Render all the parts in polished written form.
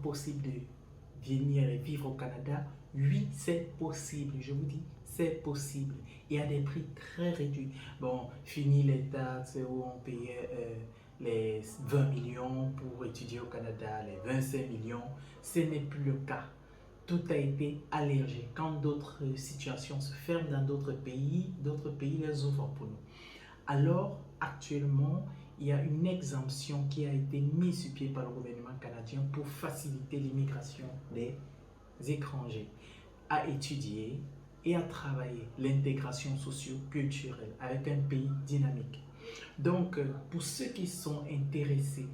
possible de venir et vivre au Canada? Oui, c'est possible, je vous dis, c'est possible. Et à des prix très réduits. Bon, fini les taxes où on payait les 20 millions pour étudier au Canada, les 25 millions, ce n'est plus le cas. Tout a été allégé. Quand d'autres situations se ferment dans d'autres pays les ouvrent pour nous. Alors, actuellement, il y a une exemption qui a été mise sur pied par le gouvernement canadien pour faciliter l'immigration des étrangers à étudier et à travailler l'intégration socio-culturelle avec un pays dynamique. Donc, pour ceux qui sont intéressés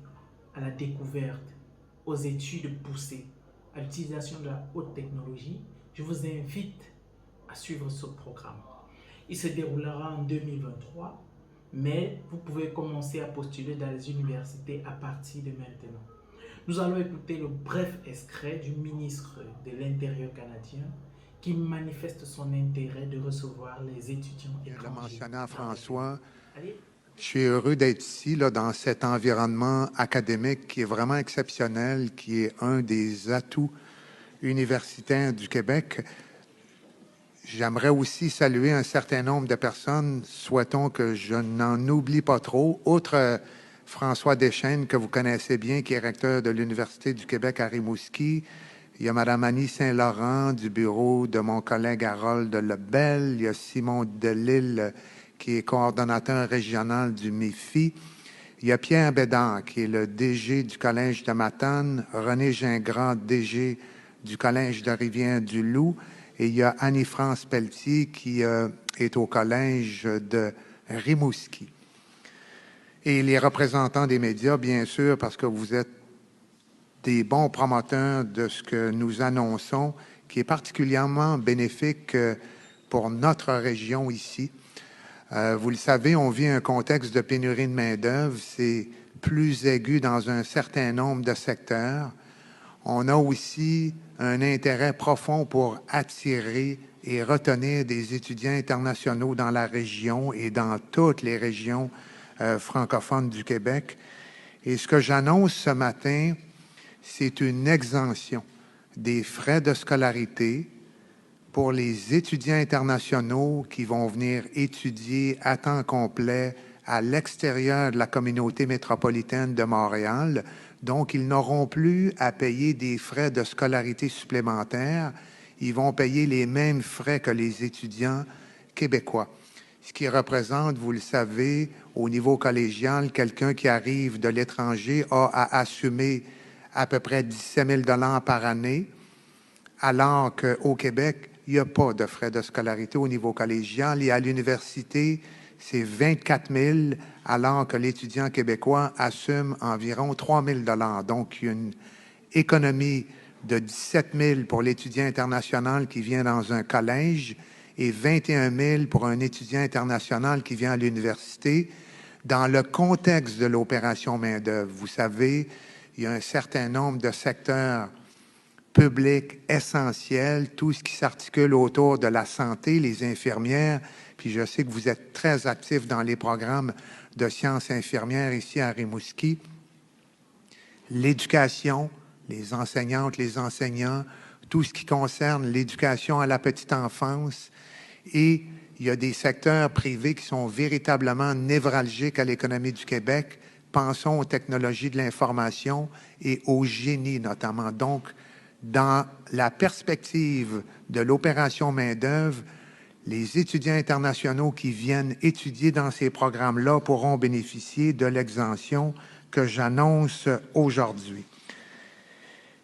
à la découverte, aux études poussées, à l'utilisation de la haute technologie, je vous invite à suivre ce programme. Il se déroulera en 2023, mais vous pouvez commencer à postuler dans les universités à partir de maintenant. Nous allons écouter le bref extrait du ministre de l'Intérieur canadien qui manifeste son intérêt de recevoir les étudiants étrangers. Je l'ai mentionné à François. Je suis heureux d'être ici, là, dans cet environnement académique qui est vraiment exceptionnel, qui est un des atouts universitaires du Québec. J'aimerais aussi saluer un certain nombre de personnes. Souhaitons que je n'en oublie pas trop. Outre François Deschênes, que vous connaissez bien, qui est recteur de l'Université du Québec à Rimouski. Il y a Mme Annie Saint-Laurent du bureau de mon collègue Harold Lebel. Il y a Simon Delille, qui est coordonnateur régional du MIFI. Il y a Pierre Bédard, qui est le DG du Collège de Matane. René Gingras, DG du Collège de Rivière-du-Loup. Et il y a Annie-France Pelletier, qui est au Collège de Rimouski. Et les représentants des médias, bien sûr, parce que vous êtes des bons promoteurs de ce que nous annonçons, qui est particulièrement bénéfique pour notre région ici. Vous le savez, on vit un contexte de pénurie de main-d'œuvre. C'est plus aigu dans un certain nombre de secteurs. On a aussi un intérêt profond pour attirer et retenir des étudiants internationaux dans la région et dans toutes les régions francophones du Québec. Et ce que j'annonce ce matin, c'est une exemption des frais de scolarité pour les étudiants internationaux qui vont venir étudier à temps complet à l'extérieur de la communauté métropolitaine de Montréal. Donc, ils n'auront plus à payer des frais de scolarité supplémentaires. Ils vont payer les mêmes frais que les étudiants québécois. Ce qui représente, vous le savez, au niveau collégial, quelqu'un qui arrive de l'étranger a à assumer à peu près 17 000 $ par année, alors qu'au Québec, il n'y a pas de frais de scolarité au niveau collégial. Et à l'université, c'est 24 000 $, alors que l'étudiant québécois assume environ 3 000 $. Donc, il y a une économie de 17 000 pour l'étudiant international qui vient dans un collège et 21 000 pour un étudiant international qui vient à l'université. Dans le contexte de l'opération main-d'œuvre, vous savez, il y a un certain nombre de secteurs publics essentiels, tout ce qui s'articule autour de la santé, les infirmières, puis je sais que vous êtes très actifs dans les programmes de sciences infirmières ici à Rimouski. L'éducation, les enseignantes, les enseignants, tout ce qui concerne l'éducation à la petite enfance. Et il y a des secteurs privés qui sont véritablement névralgiques à l'économie du Québec. Pensons aux technologies de l'information et au génie notamment. Donc, dans la perspective de l'opération main-d'œuvre, les étudiants internationaux qui viennent étudier dans ces programmes-là pourront bénéficier de l'exemption que j'annonce aujourd'hui.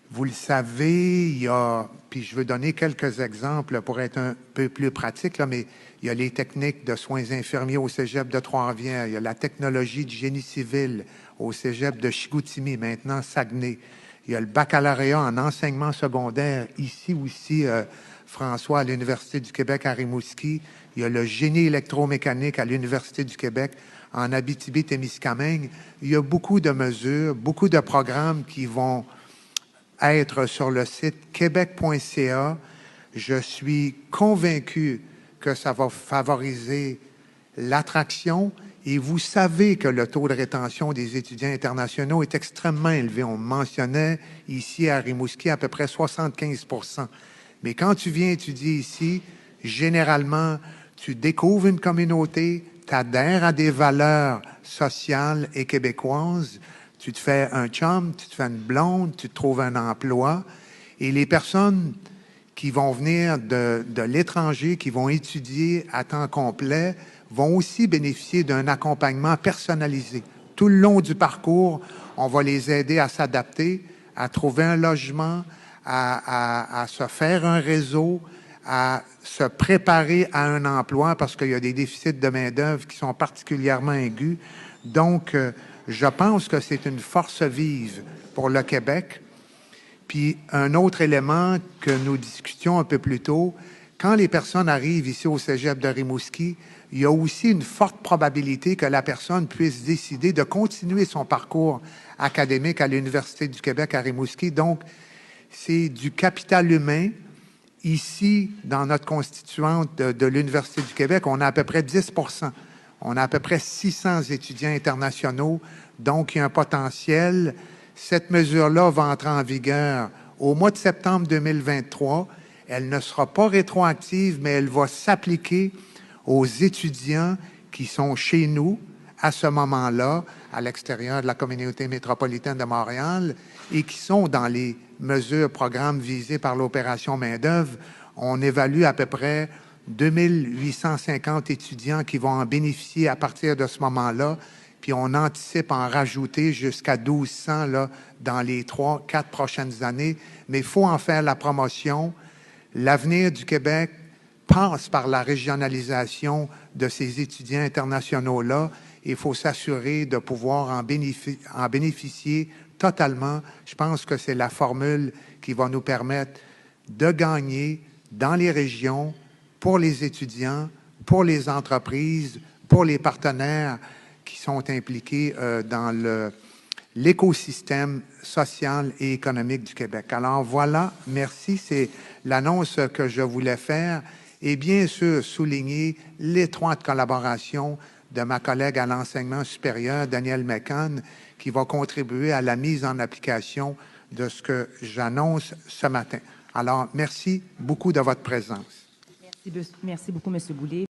Vous le savez, il y a, puis je veux donner quelques exemples pour être un peu plus pratique, là, mais il y a les techniques de soins infirmiers au cégep de Trois-Rivières, il y a la technologie du génie civil au cégep de Chicoutimi, maintenant Saguenay. Il y a le baccalauréat en enseignement secondaire ici aussi, François, à l'Université du Québec à Rimouski. Il y a le génie électromécanique à l'Université du Québec en Abitibi-Témiscamingue. Il y a beaucoup de mesures, beaucoup de programmes qui vont être sur le site québec.ca. Je suis convaincu que ça va favoriser l'attraction Et vous savez que le taux de rétention des étudiants internationaux est extrêmement élevé. On mentionnait ici à Rimouski à peu près 75 %. Mais quand tu viens étudier ici, généralement, tu découvres une communauté, tu adhères à des valeurs sociales et québécoises, tu te fais un chum, tu te fais une blonde, tu te trouves un emploi. Et les personnes qui vont venir de l'étranger, qui vont étudier à temps complet, vont aussi bénéficier d'un accompagnement personnalisé. Tout le long du parcours, on va les aider à s'adapter, à trouver un logement, à se faire un réseau, à se préparer à un emploi parce qu'il y a des déficits de main-d'œuvre qui sont particulièrement aigus. Donc, je pense que c'est une force vive pour le Québec. Puis, un autre élément que nous discutions un peu plus tôt, quand les personnes arrivent ici au Cégep de Rimouski, il y a aussi une forte probabilité que la personne puisse décider de continuer son parcours académique à l'Université du Québec à Rimouski. Donc, c'est du capital humain. Ici, dans notre constituante de l'Université du Québec, on a à peu près 10 %. On a à peu près 600 étudiants internationaux. Donc, il y a un potentiel. Cette mesure-là va entrer en vigueur au mois de septembre 2023. Elle ne sera pas rétroactive, mais elle va s'appliquer aux étudiants qui sont chez nous à ce moment-là, à l'extérieur de la communauté métropolitaine de Montréal, et qui sont dans les mesures, programmes visés par l'opération main-d'œuvre. On évalue à peu près 2850 étudiants qui vont en bénéficier à partir de ce moment-là, puis on anticipe en rajouter jusqu'à 1200 là, dans les 3-4 prochaines années. Mais il faut en faire la promotion. L'avenir du Québec passe par la régionalisation de ces étudiants internationaux-là. Il faut s'assurer de pouvoir en bénéficier totalement. Je pense que c'est la formule qui va nous permettre de gagner dans les régions, pour les étudiants, pour les entreprises, pour les partenaires qui sont impliqués dans l'écosystème social et économique du Québec. Alors voilà, merci. C'est l'annonce que je voulais faire. Et bien sûr, souligner l'étroite collaboration de ma collègue à l'enseignement supérieur, Danielle McCann, qui va contribuer à la mise en application de ce que j'annonce ce matin. Alors, merci beaucoup de votre présence. Merci beaucoup, M. Boulay.